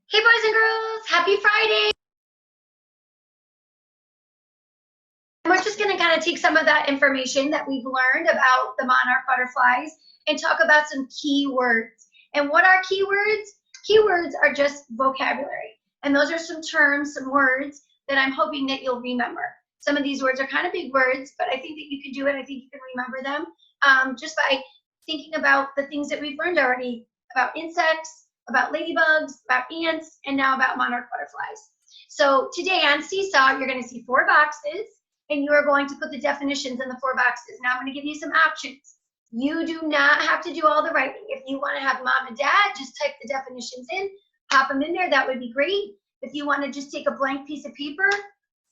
Hey boys and girls, happy Friday. We're just gonna kind of take some of that information that we've learned about the monarch butterflies and talk about some keywords. And what are keywords? Keywords are just vocabulary. And those are some terms, some words that I'm hoping that you'll remember. Some of these words are kind of big words, but I think that you can do it. I think you can remember them just by thinking about the things that we've learned already about insects, about ladybugs, about ants, and now about monarch butterflies. So today on Seesaw, you're going to see 4 boxes, and you are going to put the definitions in the 4 boxes. Now I'm going to give you some options. You do not have to do all the writing. If you want to have mom and dad just type the definitions in, pop them in there, that would be great. If you want to just take a blank piece of paper,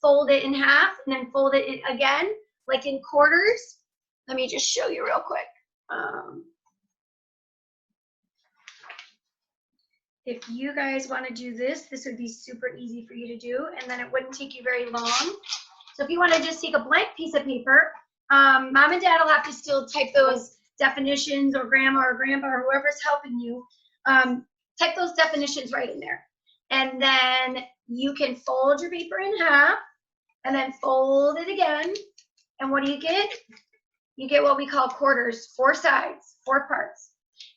fold it in half, and then fold it again, like in quarters. Let me just show you real quick. If you guys want to do this, this would be super easy for you to do, and then it wouldn't take you very long. So if you want to just take a blank piece of paper, mom and dad will have to still type those definitions, or grandma or grandpa or whoever's helping you, type those definitions right in there. And then you can fold your paper in half and then fold it again. And what do you get? You get what we call quarters, 4 sides, 4 parts.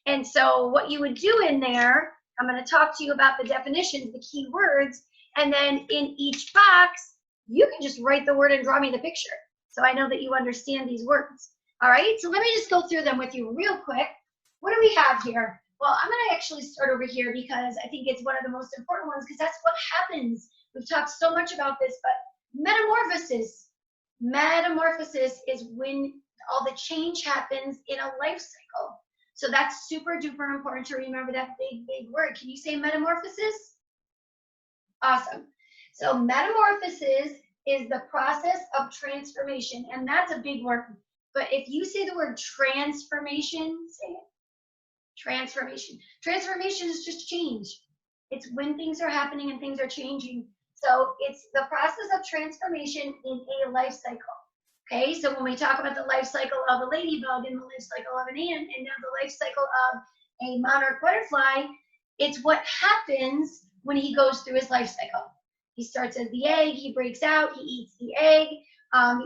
And so what you would do in there, I'm going to talk to you about the definitions, the key words, and then in each box, you can just write the word and draw me the picture. So I know that you understand these words. All right, so let me just go through them with you real quick. What do we have here? Well, I'm going to actually start over here because I think it's one of the most important ones, because that's what happens. We've talked so much about this, but metamorphosis. Metamorphosis is when all the change happens in a life cycle. So that's super duper important to remember that big word. Can you say metamorphosis? Awesome. So metamorphosis is the process of transformation, and that's a big word. But if you say the word transformation, say it. Transformation. Transformation is just change. It's when things are happening and things are changing. So it's the process of transformation in a life cycle. Okay, so when we talk about the life cycle of a ladybug and the life cycle of an ant and now the life cycle of a monarch butterfly, it's what happens when he goes through his life cycle. He starts as the egg, he breaks out, he eats the egg,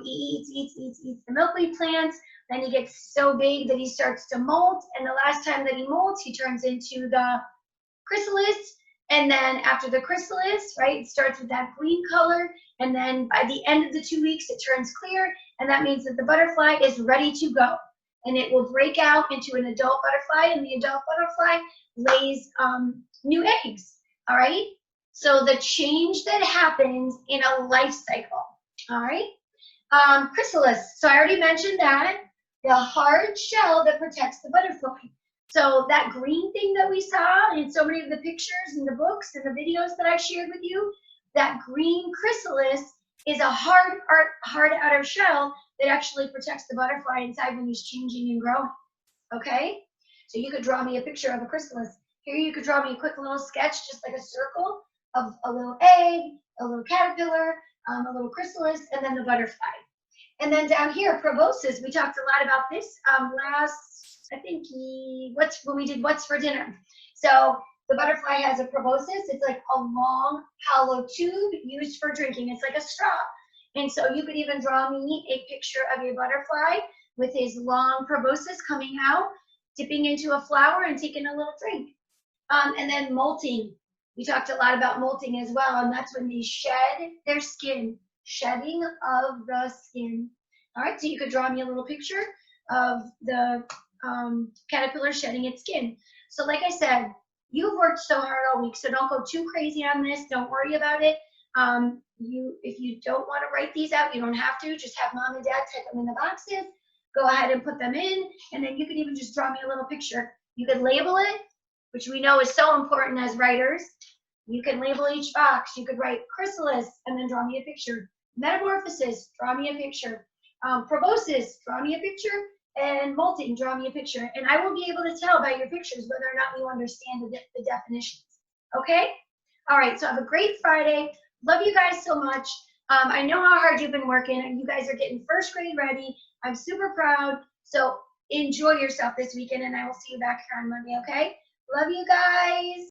he eats the milkweed plants, then he gets so big that he starts to molt, and the last time that he molts, he turns into the chrysalis. And then after the chrysalis, right, it starts with that green color, and then by the end of the 2 weeks, it turns clear, and that means that the butterfly is ready to go. And it will break out into an adult butterfly, and the adult butterfly lays new eggs, all right? So the change that happens in a life cycle, all right? Chrysalis, so I already mentioned that, the hard shell that protects the butterfly. So that green thing that we saw in so many of the pictures and the books and the videos that I shared with you, that green chrysalis is a hard outer shell that actually protects the butterfly inside when he's changing and growing. Okay? So you could draw me a picture of a chrysalis. Here you could draw me a quick little sketch, just like a circle of a little egg, a little caterpillar, a little chrysalis, and then the butterfly. And then down here, proboscis, we talked a lot about this last, I think, when we did What's for Dinner. So the butterfly has a proboscis. It's like a long, hollow tube used for drinking. It's like a straw. And so you could even draw me a picture of your butterfly with his long proboscis coming out, dipping into a flower and taking a little drink. And then molting. We talked a lot about molting as well, and that's when they shed their skin, shedding of the skin. All right, so you could draw me a little picture of the caterpillar shedding its skin. So like I said, you've worked so hard all week, so don't go too crazy on this. Don't worry about it. If you don't want to write these out, you don't have to. Just have mom and dad type them in the boxes. Go ahead and put them in, and then you could even just draw me a little picture. You could label it, which we know is so important as writers. You can label each box. You could write chrysalis and then draw me a picture. Metamorphosis, draw me a picture. Proboscis, draw me a picture. And molting, draw me a picture. And I will be able to tell by your pictures whether or not you understand the definitions. Okay? All right, so have a great Friday. Love you guys so much. I know how hard you've been working, and you guys are getting first grade ready. I'm super proud. So enjoy yourself this weekend, and I will see you back here on Monday, okay? Love you guys.